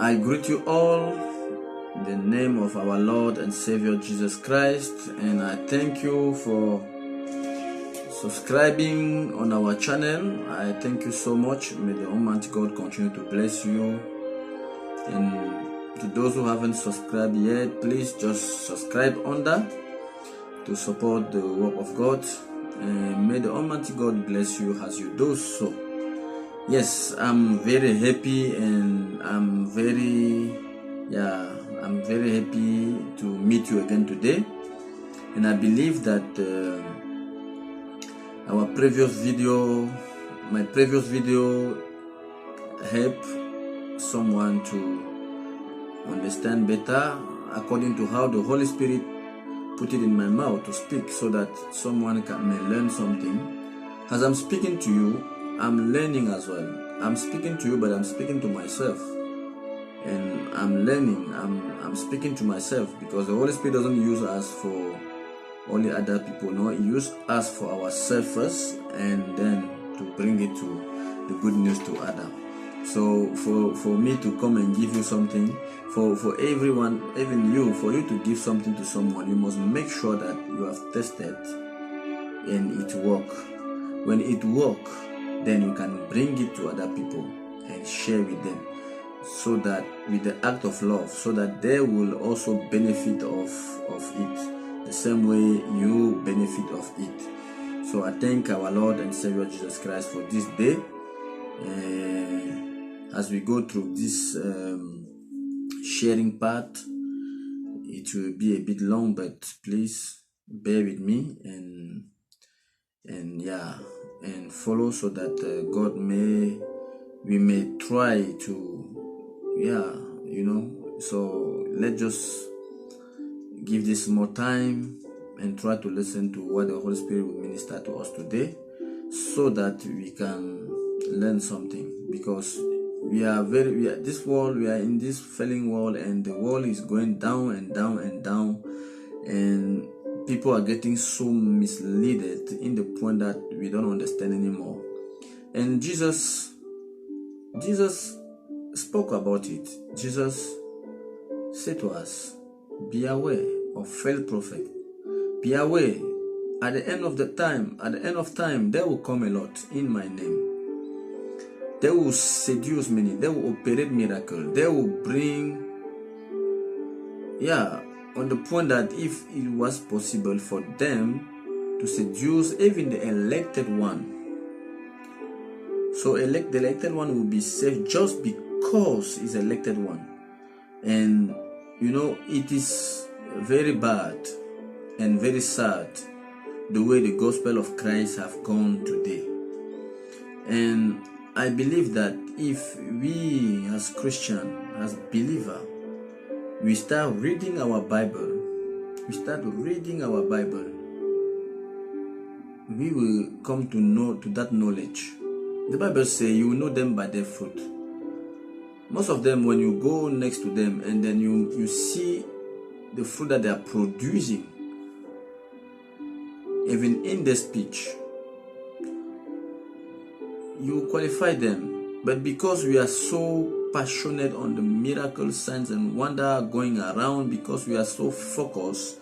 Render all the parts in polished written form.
I greet you all in the name of our Lord and Savior Jesus Christ, and I thank you for subscribing on our channel. I thank you so much. May the Almighty God continue to bless you. And to those who haven't subscribed yet, please just subscribe under to support the work of God. And may the Almighty God bless you as you do so. Yes, I'm very happy, and I'm very happy to meet you again today. And I believe that my previous video helped someone to understand better according to how the Holy Spirit put it in my mouth to speak, so that someone may learn something. As I'm speaking to you, I'm learning as well. I'm speaking to you, but I'm speaking to myself. And I'm learning, I'm speaking to myself, because the Holy Spirit doesn't use us for only other people. No, He uses us for ourselves first, and then to bring it to the good news to others. So for me to come and give you something, for everyone, even you, for you to give something to someone, you must make sure that you have tested and it works. When it works, then you can bring it to other people and share with them, so that with the act of love, so that they will also benefit of it the same way you benefit of it. So I thank our Lord and Savior Jesus Christ for this day. As we go through this sharing part, it will be a bit long, but please bear with me and follow, so that we may try to so let's just give this more time and try to listen to what the Holy Spirit will minister to us today, so that we can learn something. Because we are in this falling world, and the world is going down and down and down, and people are getting so misled in the point that we don't understand anymore. And Jesus spoke about it. Jesus said to us, be aware of false prophet. Be aware. At the end of time, there will come a lot in my name. They will seduce many. They will operate miracle. They will bring, on the point that if it was possible for them to seduce even the elected one, so the elected one will be saved just because he's elected one. And it is very bad and very sad the way the gospel of Christ have gone today. And I believe that if we as Christian, as believer, we start reading our Bible, we will come to that knowledge. The Bible says you will know them by their fruit. Most of them, when you go next to them and then you see the fruit that they are producing, even in their speech, you qualify them. But because we are so passionate on the miracle, signs and wonder going around, because we are so focused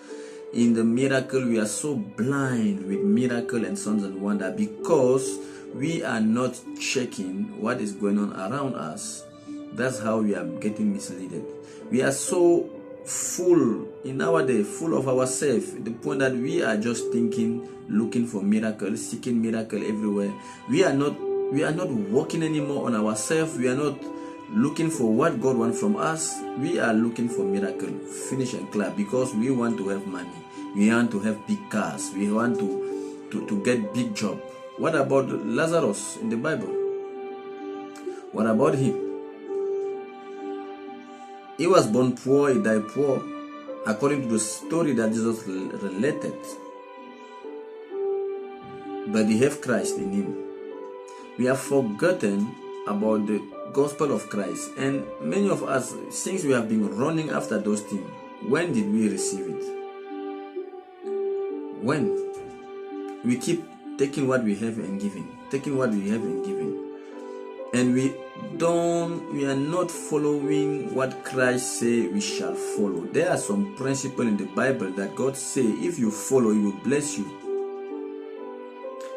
in the miracle, we are so blind with miracle and signs and wonder, because we are not checking what is going on around us. That's how we are getting misled. We are so full in our day, full of ourselves, the point that we are just thinking, looking for miracles, seeking miracle everywhere. We are not working anymore on ourselves. We are not looking for what God wants from us. We are looking for miracle, finish and clap, because we want to have money. We want to have big cars. We want to get big job. What about Lazarus in the Bible? What about him? He was born poor, he died poor, according to the story that Jesus related. But he have Christ in him. We have forgotten about the gospel of Christ, and many of us, since we have been running after those things, when did we receive it? When? We keep taking what we have and giving, and we are not following what Christ say we shall follow. There are some principles in the Bible that God say if you follow, He will bless you.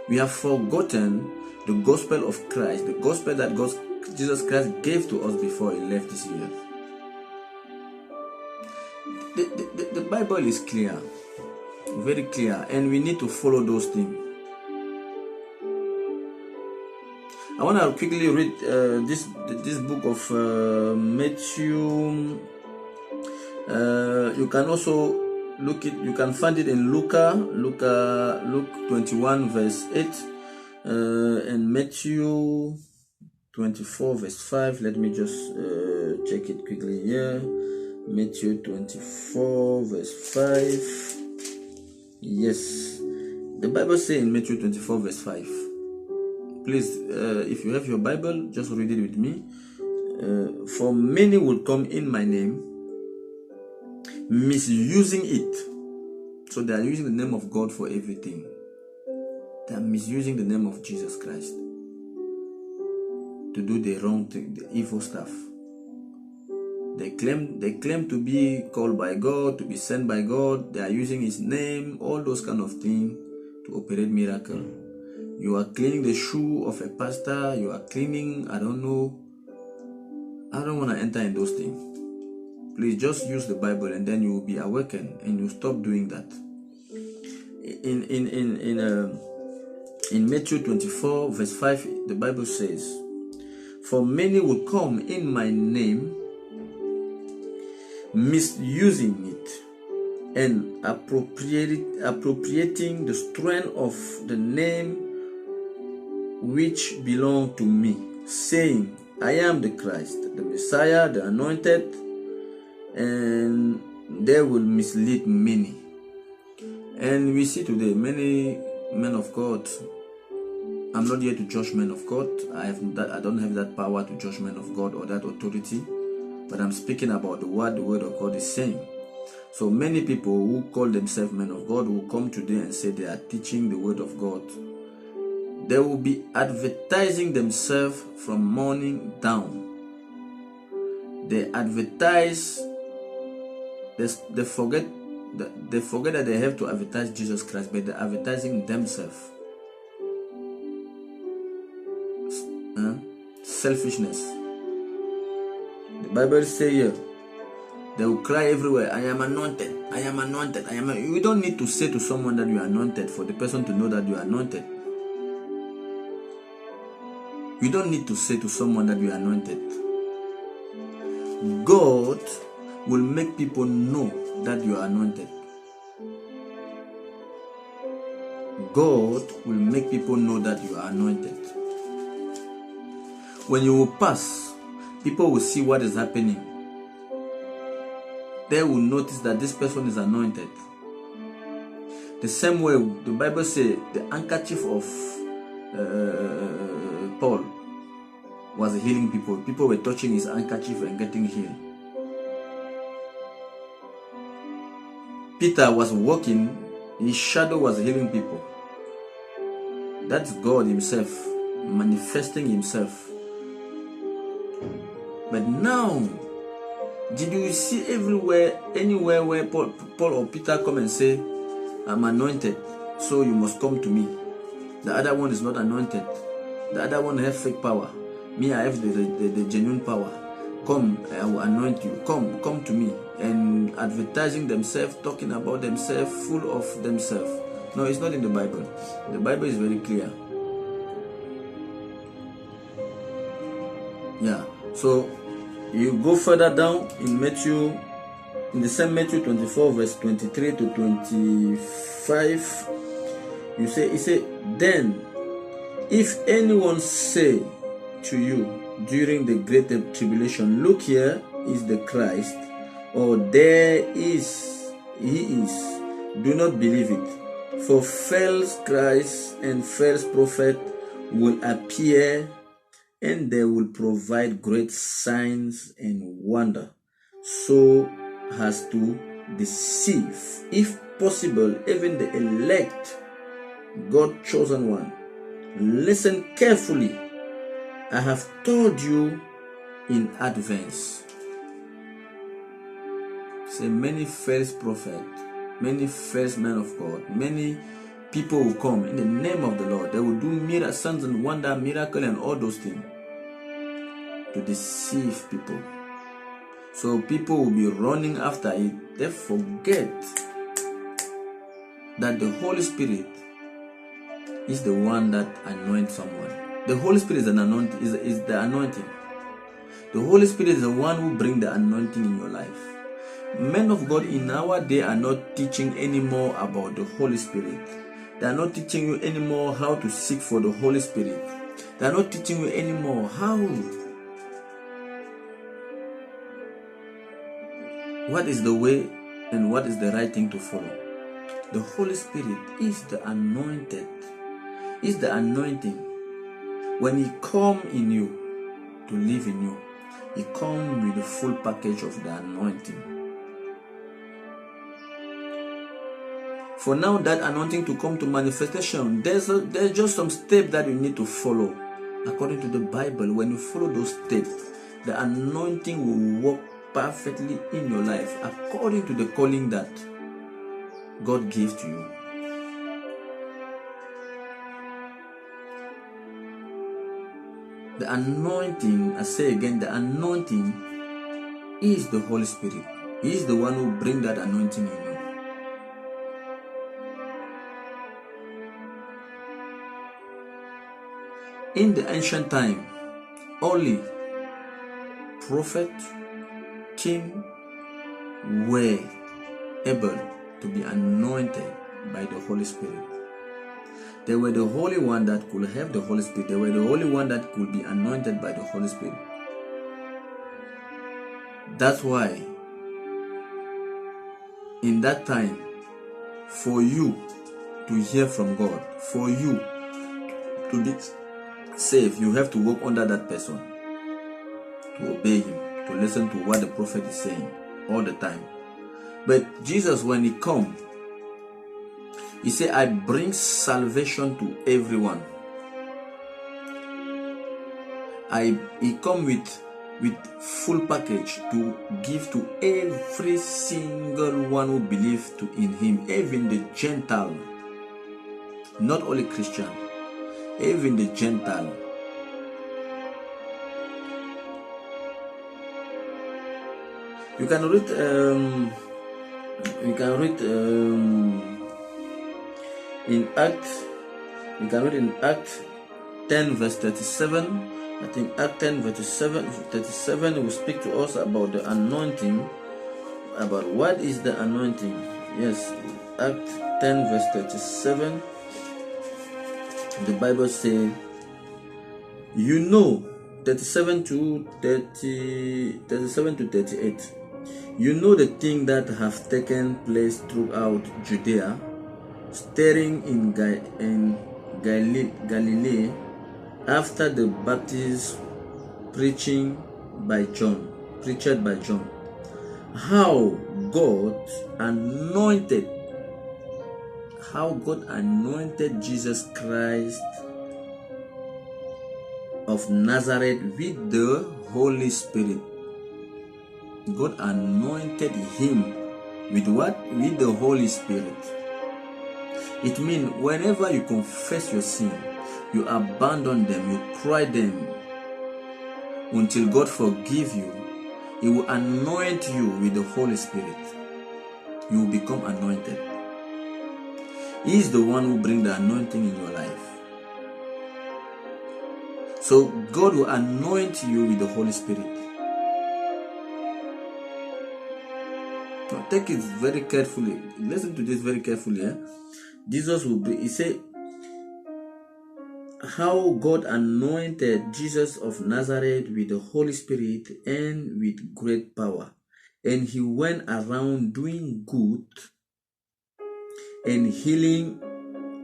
We have forgotten the gospel of Christ, the gospel that Jesus Christ gave to us before He left this earth. The Bible is clear, very clear, and we need to follow those things. I want to quickly read this book of Matthew. You can also you can find it in Luke 21 verse 8 and Matthew 24 verse 5. Let me just check it quickly here. Matthew 24 verse 5. Yes, the Bible says in Matthew 24 verse 5. Please, if you have your Bible, just read it with me. For many will come in my name, misusing it. So they are using the name of God for everything. They are misusing the name of Jesus Christ to do the wrong thing, the evil stuff. They claim to be called by God, to be sent by God. They are using His name, all those kind of things to operate miracle. You are cleaning the shoe of a pastor. You are cleaning, I don't know. I don't want to enter in those things. Please just use the Bible and then you will be awakened and you stop doing that. In Matthew 24 verse 5, the Bible says, for many will come in my name, misusing it and appropriating the strength of the name which belong to me, saying, I am the Christ, the Messiah, the Anointed, and they will mislead many. And we see today many men of God. I'm not here to judge men of God. I don't have that power to judge men of God or that authority, but I'm speaking about what the word of God is saying. So many people who call themselves men of God will come today and say they are teaching the word of God. They will be advertising themselves from morning down. They advertise. They forget that they have to advertise Jesus Christ, but they're advertising themselves. Selfishness. The Bible says here, they will cry everywhere, I am anointed, I am anointed, I am. You don't need to say to someone that you are anointed for the person to know that you are anointed. You don't need to say to someone that you are anointed. God will make people know that you are anointed. God will make people know that you are anointed. When you will pass, people will see what is happening. They will notice that this person is anointed. The same way the Bible says the handkerchief of Paul was healing people. People were touching his handkerchief and getting healed. Peter was walking, his shadow was healing people. That's God Himself manifesting Himself. But now, did you see anywhere where Paul or Peter come and say, I'm anointed, so you must come to me? The other one is not anointed. The other one has fake power. Me, I have the genuine power. Come, I will anoint you. Come to me. And advertising themselves, talking about themselves, full of themselves. No, it's not in the Bible. The Bible is very clear. Yeah. So you go further down in Matthew, in the same Matthew 24, verse 23 to 25. He said, then if anyone say to you during the great tribulation, look, here is the Christ, or there is, he is, do not believe it. For false Christ and false prophet will appear, and they will provide great signs and wonder, so as to deceive, if possible, even the elect, God chosen one. Listen carefully I have told you in advance. Say many false prophets, many false men of God, many people will come in the name of the Lord. They will do miracles, signs and wonder, miracle, and all those things to deceive people. So people will be running after it. They forget that the Holy Spirit is the one that anoints someone. The Holy Spirit is the anointing. The Holy Spirit is the one who brings the anointing in your life. Men of God in our day are not teaching anymore about the Holy Spirit. They are not teaching you anymore how to seek for the Holy Spirit. They are not teaching you anymore what is the way and what is the right thing to follow. The Holy Spirit is the anointed, is the anointing. When He comes in you to live in you, He comes with the full package of the anointing. For now, that anointing to come to manifestation, there's just some steps that you need to follow. According to the Bible, when you follow those steps, the anointing will work perfectly in your life according to the calling that God gave to you. The anointing, I say again, the anointing is the Holy Spirit. He is the one who brings that anointing in you. In the ancient time, only prophet, king were able to be anointed by the Holy Spirit. They were the only one that could have the Holy Spirit. They were the only one that could be anointed by the Holy Spirit. That's why in that time, for you to hear from God, for you to be saved, you have to walk under that person, to obey him, to listen to what the prophet is saying all the time. But Jesus, when he come, he said, I bring salvation to everyone. He come with full package to give to every single one who believes in him, even the Gentile, not only Christian, even the Gentile. You can read in Acts 10 verse 37. I think Acts 10 verse 37 will speak to us about the anointing, about what is the anointing. Yes, Acts 10 verse 37. The Bible says, 37 to 38. You know the thing that have taken place throughout Judea, starting in Galilee, after the baptism preached by John, how God anointed Jesus Christ of Nazareth with the Holy Spirit. God anointed him with what? With the Holy Spirit. It means whenever you confess your sin, you abandon them, you cry them until God forgive you, He will anoint you with the Holy Spirit. You will become anointed. He is the one who brings the anointing in your life. So God will anoint you with the Holy Spirit. Now take it very carefully. Listen to this very carefully. Jesus will be, he said, how God anointed Jesus of Nazareth with the Holy Spirit and with great power. And he went around doing good and healing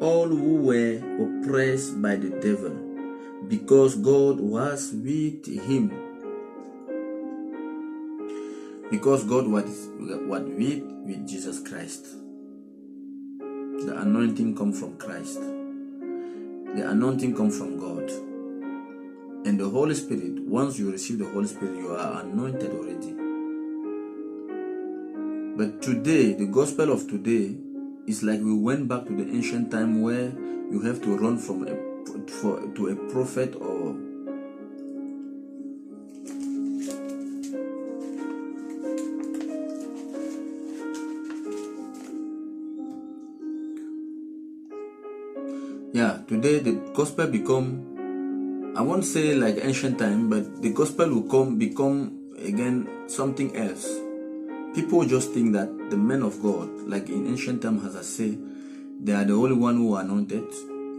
all who were oppressed by the devil, because God was with him. Because God was with Jesus Christ. The anointing comes from Christ. The anointing comes from God. And the Holy Spirit, once you receive the Holy Spirit, you are anointed already. But today, the gospel of today is like we went back to the ancient time where you have to run from to a prophet or today the gospel become, I won't say like ancient time, but the gospel will become again something else. People just think that the men of God, like in ancient time, as I say, they are the only one who are anointed.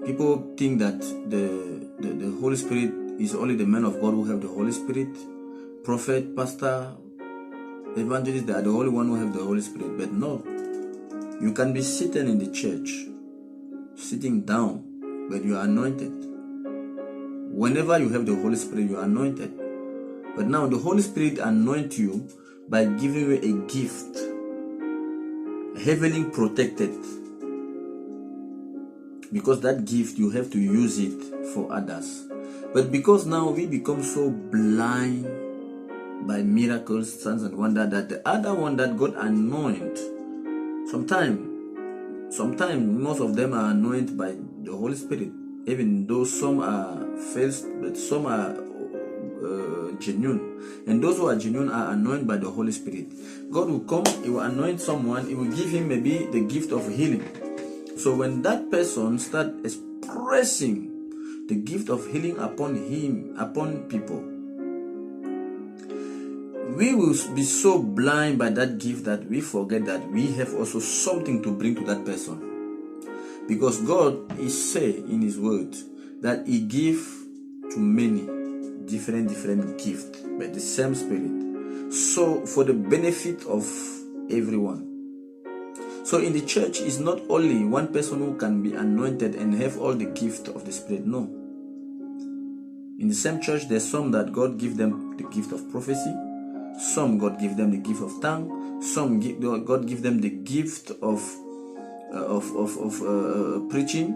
People think that the Holy Spirit is only the men of God who have the Holy Spirit. Prophet, pastor, evangelist, they are the only one who have the Holy Spirit. But no, you can be sitting in the church, sitting down, but you are anointed. Whenever you have the Holy Spirit, you are anointed. But now the Holy Spirit anoints you by giving you a gift, heavily protected. Because that gift, you have to use it for others. But because now we become so blind by miracles, signs and wonder, that the other one that God anoint, sometimes most of them are anointed by the Holy Spirit, even though some are false, but some are genuine. And those who are genuine are anointed by the Holy Spirit. God will come, He will anoint someone, He will give him maybe the gift of healing. So when that person starts expressing the gift of healing upon him, upon people, we will be so blind by that gift that we forget that we have also something to bring to that person. Because God is saying in His word that He gives to many different gifts by the same Spirit. So for the benefit of everyone. So in the church, it's not only one person who can be anointed and have all the gift of the Spirit. No. In the same church, there's some that God give them the gift of prophecy. Some God give them the gift of tongue. Some God give them the gift of preaching.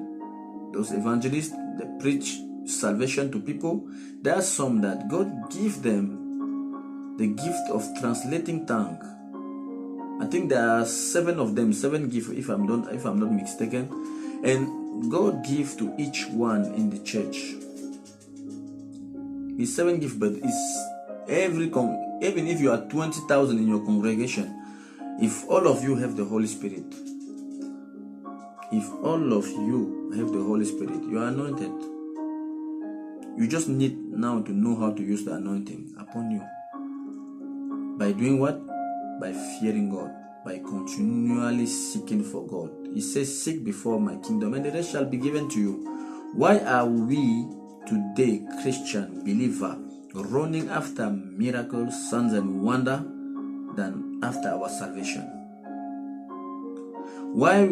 Those evangelists that preach salvation to people. There are some that God give them the gift of translating tongue. I think there are 7 of them, 7 gifts if I'm not mistaken, and God gives to each one in the church. It's 7 gifts, but it's even if you are 20,000 in your congregation, if all of you have the Holy Spirit, you are anointed. You just need now to know how to use the anointing upon you. By doing what? By fearing God, by continually seeking for God. He says, seek before my kingdom and the rest shall be given to you. Why are we today, Christian believer, running after miracles, signs and wonder than after our salvation? Why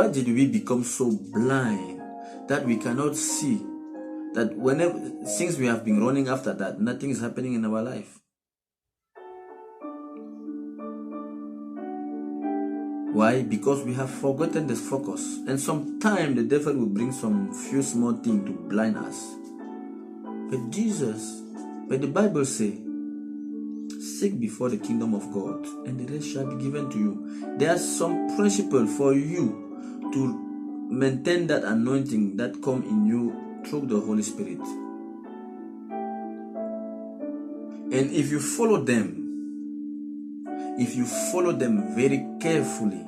did we become so blind that we cannot see that since we have been running after that, nothing is happening in our life? Why? Because we have forgotten the focus. And sometimes the devil will bring some few small things to blind us. But the Bible says, seek before the kingdom of God, and the rest shall be given to you. There are some principles for you to maintain that anointing that come in you through the Holy Spirit. And if you follow them very carefully,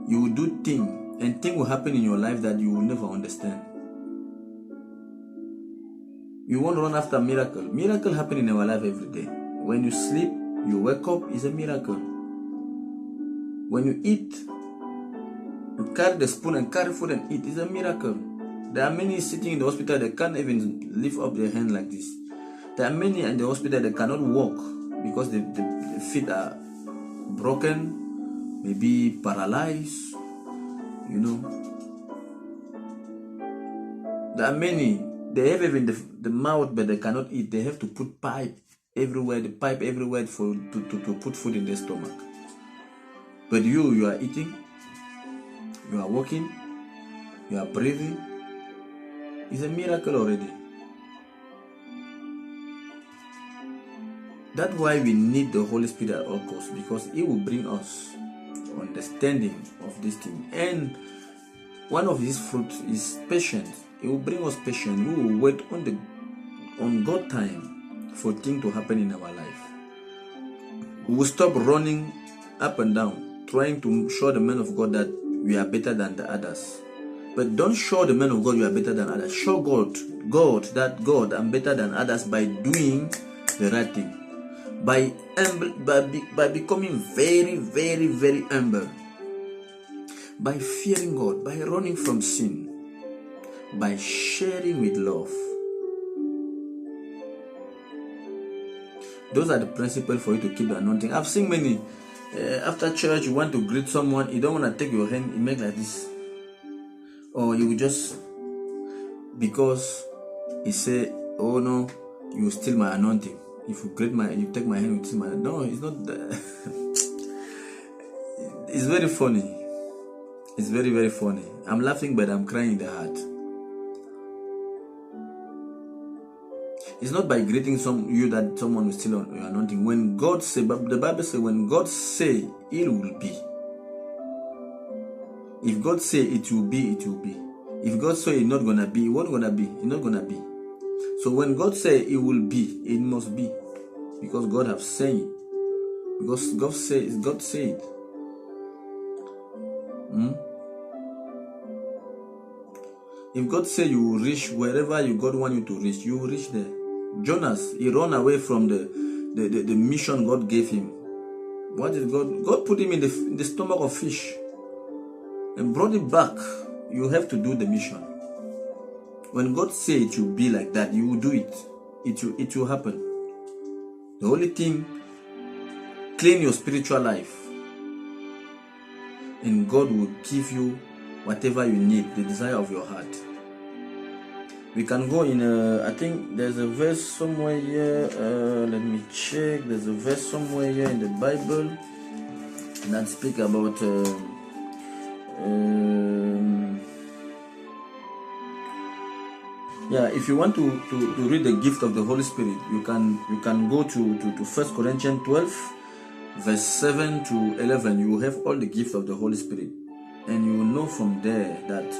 you will do things, and things will happen in your life that you will never understand. You won't run after miracle. Miracle happen in our life every day. When you sleep, you wake up, is a miracle. When you eat, you carry the spoon and carry food and eat, is a miracle. There are many sitting in the hospital that can't even lift up their hand like this. There are many in the hospital that cannot walk because the feet are broken, maybe paralyzed, There are many, they have even the mouth, but they cannot eat. They have to put pipe everywhere to put food in their stomach. But you are eating. you are walking, you are breathing. It's a miracle already. That's why we need the Holy Spirit at all costs, because it will bring us understanding of this thing. And one of his fruits is patience. It will bring us patience. We will wait on God's time for things to happen in our life. We will stop running up and down, trying to show the men of God that we are better than the others. But don't show the men of God you are better than others. Show God that God, I'm better than others by doing the right thing. By becoming very, very, very humble. By fearing God, by running from sin, by sharing with love. Those are the principles for you to keep the anointing. I've seen many, after church, you want to greet someone, you don't want to take your hand, you make like this. Or you will just, because he say, oh no, you steal my anointing. If you you take my hand, you steal my hand. No, it's not that. It's very funny. It's very, very funny. I'm laughing, but I'm crying in the heart. It's not by greeting you that someone will steal your anointing. When God say, but the Bible says, when God say, it will be. If God say it will be, it will be. If God say it's not gonna be, what's gonna be? It's not gonna be. So when God say it will be, it must be, because God have said it. Because God said. If God say you will reach wherever God want you to reach, you will reach there. Jonas, he ran away from the mission God gave him. What is God? God put him in the stomach of fish and brought him back. You have to do the mission. When God say it will be like that, you will do it. It will happen. The only thing, clean your spiritual life, and God will give you whatever you need, the desire of your heart. We can go in, I think there's a verse somewhere here, let me check, there's a verse somewhere here in the Bible that speak about, if you want to read the gift of the Holy Spirit, you can go to 1 Corinthians 12, verse 7 to 11. You will have all the gifts of the Holy Spirit, and you will know from there that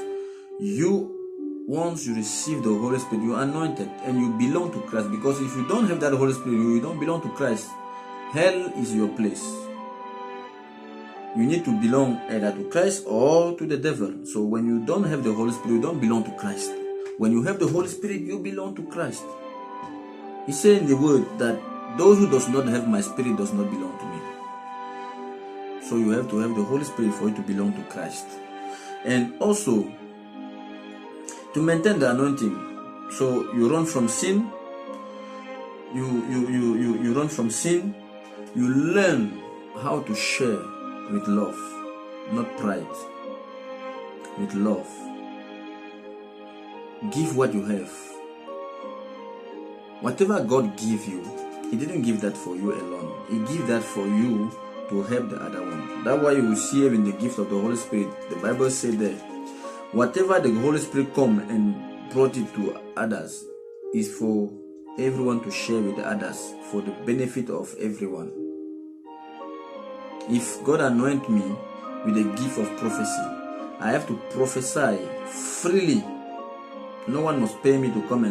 once you receive the Holy Spirit, you are anointed and you belong to Christ. Because if you don't have that Holy Spirit, you don't belong to Christ. Hell is your place. You need to belong either to Christ or to the devil. So when you don't have the Holy Spirit, you don't belong to Christ. When you have the Holy Spirit, you belong to Christ. He said in the word that those who does not have my spirit does not belong to me. So you have to have the Holy Spirit for you to belong to Christ. And also, to maintain the anointing, so you run from sin, you run from sin, you learn how to share with love, not pride, with love. Give what you have. Whatever God give you, He didn't give that for you alone. He give that for you to help the other one. That's why you will see in the gift of the Holy Spirit. The Bible said that whatever the Holy Spirit come and brought it to others is for everyone to share with the others, for the benefit of everyone. If God anoint me with the gift of prophecy, I have to prophesy freely. No one must pay me to come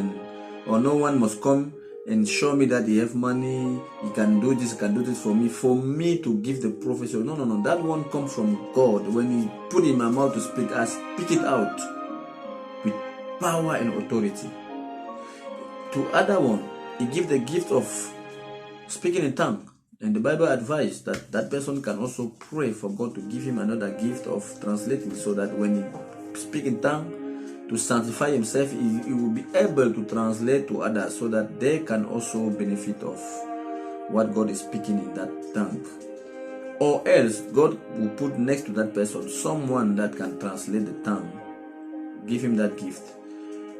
or no one must come and show me that he have money, he can do this for me to give the prophecy. No. That one comes from God. When He put in my mouth to speak, I speak it out with power and authority. To other one, He give the gift of speaking in tongue. And the Bible advised that person can also pray for God to give him another gift of translating, so that when he speak in tongue, to sanctify himself, he will be able to translate to others, so that they can also benefit of what God is speaking in that tongue. Or else, God will put next to that person someone that can translate the tongue. Give him that gift.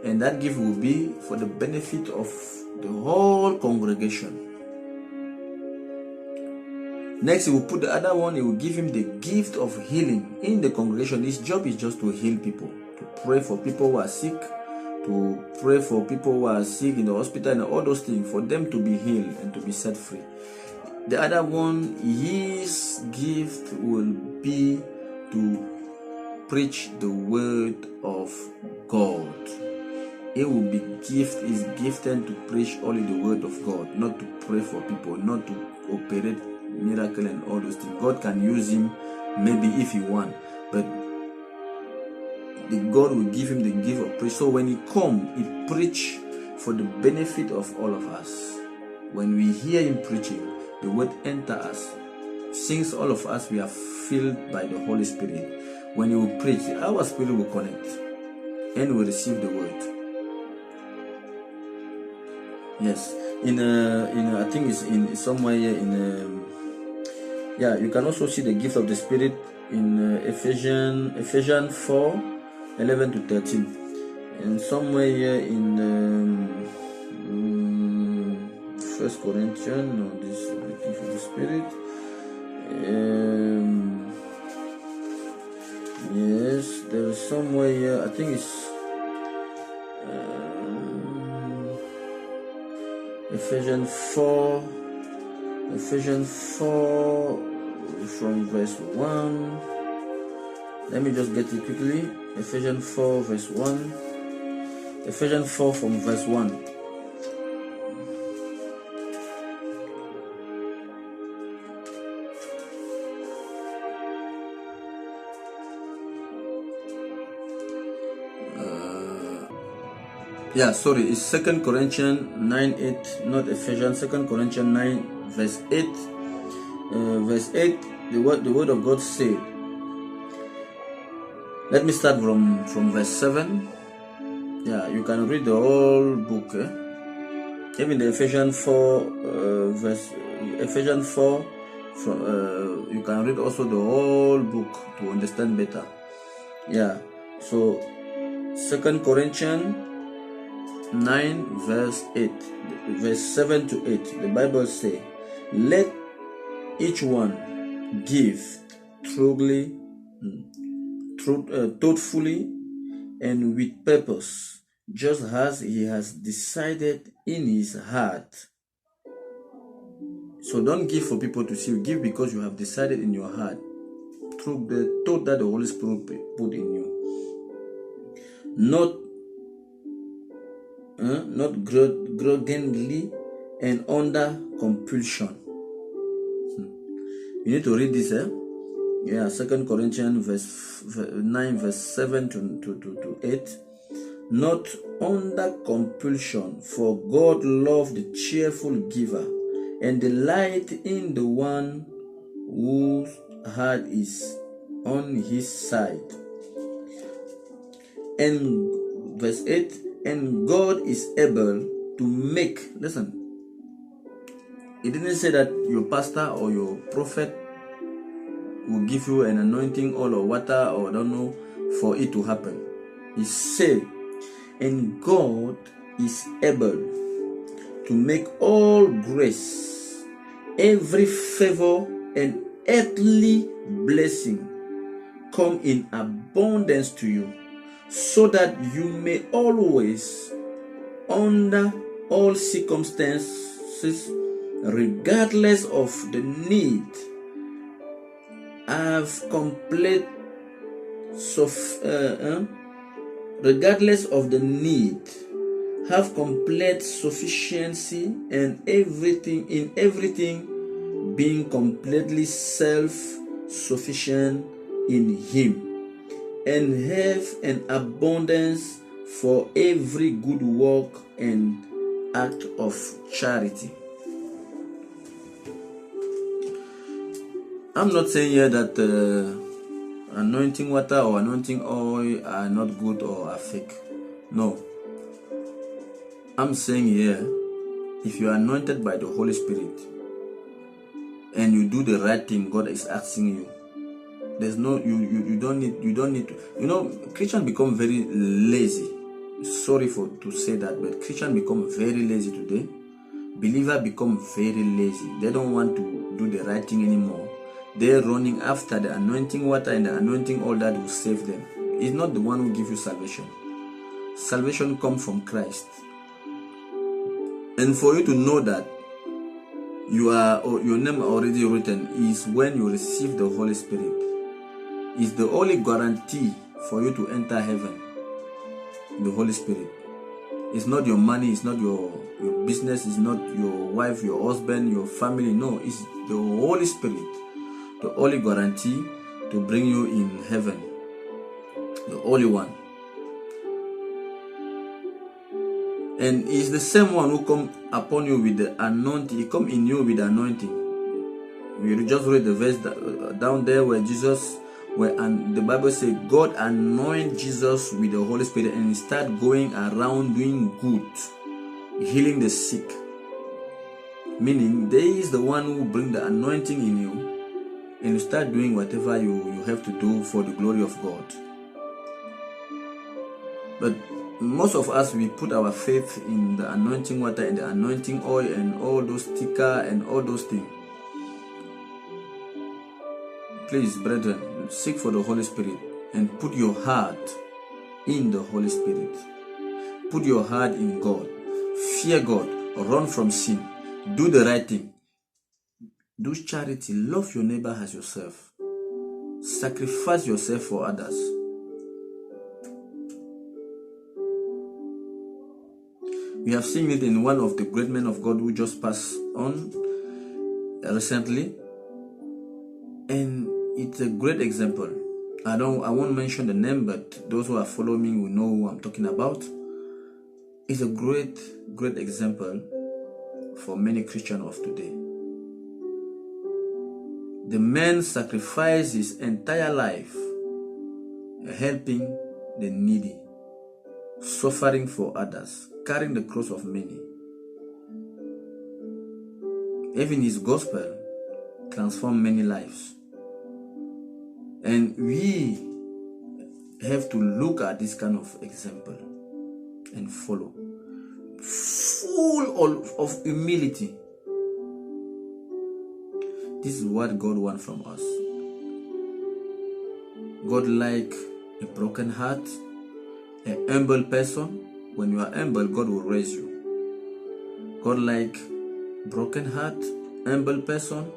And that gift will be for the benefit of the whole congregation. Next, he will put the other one, he will give him the gift of healing. In the congregation, his job is just to heal people, to pray for people who are sick, to pray for people who are sick in the hospital and all those things, for them to be healed and to be set free. The other one, his gift will be to preach the word of God. He will be is gifted to preach only the word of God, not to pray for people, not to operate miracle and all those things. God can use him maybe if he want, but God will give him the gift of preach. So when he come, he preach for the benefit of all of us. When we hear him preaching, the word enter us. Since all of us, we are filled by the Holy Spirit. When he will preach, our spirit will connect and will receive the word. Yes, I think it's in somewhere here you can also see the gift of the Spirit in Ephesians 4:11 to 13, and somewhere here in 1 Corinthians. No, this is the gift of the Spirit. Yes, there is somewhere here. I think it's Ephesians 4 from verse 1. Let me just get it quickly. Ephesians 4 verse 1. Ephesians 4 from verse 1. It's 2 Corinthians 9:8, not Ephesians. 2 Corinthians 9 verse 8. Verse 8, the word of God said. Let me start from verse 7. You can read the whole book. Even the Ephesians 4 from you can read also the whole book to understand better. So 2 Corinthians 9 verse 8, verse 7 to 8, the Bible says, let each one give truthfully and with purpose, just as he has decided in his heart. So don't give for people to see you. Give because you have decided in your heart through the thought that the Holy Spirit put in you. Not grudgingly and under compulsion. You need to read this. 2 Corinthians 9 verse 7 to 8. Not under compulsion, for God loves the cheerful giver and delight in the one whose heart is on his side. And verse 8, and God is able to make, listen, it didn't say that your pastor or your prophet will give you an anointing oil or water or I don't know for it to happen. He said, and God is able to make all grace, every favor and earthly blessing come in abundance to you, so that you may always, under all circumstances, regardless of the need, have complete sufficiency and everything being completely self-sufficient in Him, and have an abundance for every good work and act of charity. I'm not saying here that anointing water or anointing oil are not good or are fake. No. I'm saying here, if you are anointed by the Holy Spirit and you do the right thing God is asking you, there's no you don't need to, Christians become very lazy. Sorry to say that, but Christians become very lazy today. Believers become very lazy. They don't want to do the right thing anymore. They're running after the anointing water and the anointing oil that will save them. It's not the one who gives you salvation. Salvation comes from Christ. And for you to know that your name already written is when you receive the Holy Spirit. It's the only guarantee for you to enter heaven. The Holy Spirit. It's not your money, it's not your business, it's not your wife, your husband, your family. No, it's the Holy Spirit. The only guarantee to bring you in heaven. The only one. And it's the same one who come upon you with the anointing. He come in you with the anointing. We just read the verse down there where Jesus, and the Bible says God anointed Jesus with the Holy Spirit and he start going around doing good, healing the sick. Meaning, there is the one who bring the anointing in you and you start doing whatever you have to do for the glory of God. But most of us, we put our faith in the anointing water and the anointing oil and all those sticker and all those things. Please, brethren, seek for the Holy Spirit and put your heart in the Holy Spirit. Put your heart in God. Fear God. Run from sin. Do the right thing. Do charity. Love your neighbor as yourself. Sacrifice yourself for others. We have seen it in one of the great men of God who just passed on recently. And it's a great example. I won't mention the name, but those who are following me will know who I'm talking about. It's a great example for many Christians of today. The man sacrificed his entire life helping the needy, suffering for others, carrying the cross of many. Even his gospel transformed many lives. And we have to look at this kind of example and follow. Full of humility. This is what God wants from us. God like a broken heart, a humble person. When you are humble, God will raise you. God like broken heart, humble person.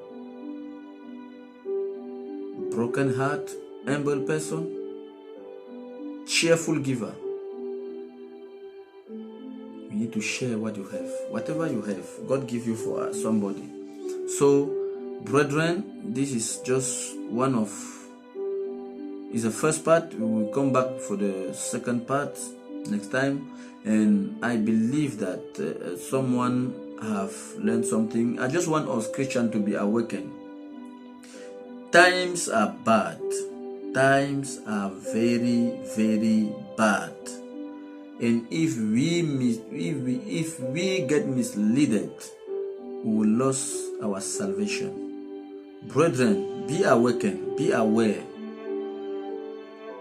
Broken heart, humble person, cheerful giver. You need to share what you have. Whatever you have, God give you for somebody. So, brethren, this is just is the first part. We will come back for the second part next time. And I believe that someone have learned something. I just want us Christians to be awakened. Times are bad. Times are very, very bad. And if we get misled, we will lose our salvation. Brethren, be awakened, be aware.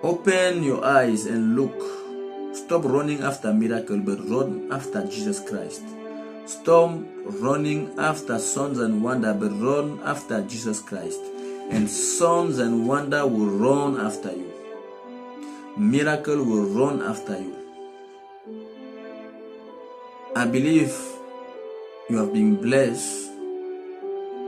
Open your eyes and look. Stop running after miracle, but run after Jesus Christ. Stop running after signs and wonder, but run after Jesus Christ. And signs and wonder will run after you. Miracle will run after you. I believe you have been blessed.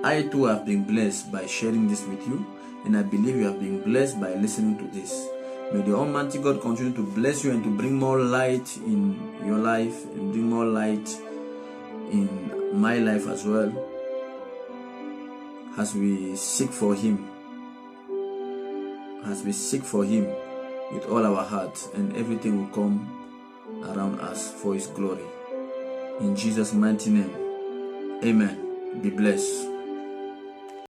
I too have been blessed by sharing this with you. And I believe you have been blessed by listening to this. May the Almighty God continue to bless you and to bring more light in your life and bring more light in my life as well, as we seek for Him. As we seek for Him with all our hearts, and everything will come around us for His glory. In Jesus' mighty name, amen. Be blessed.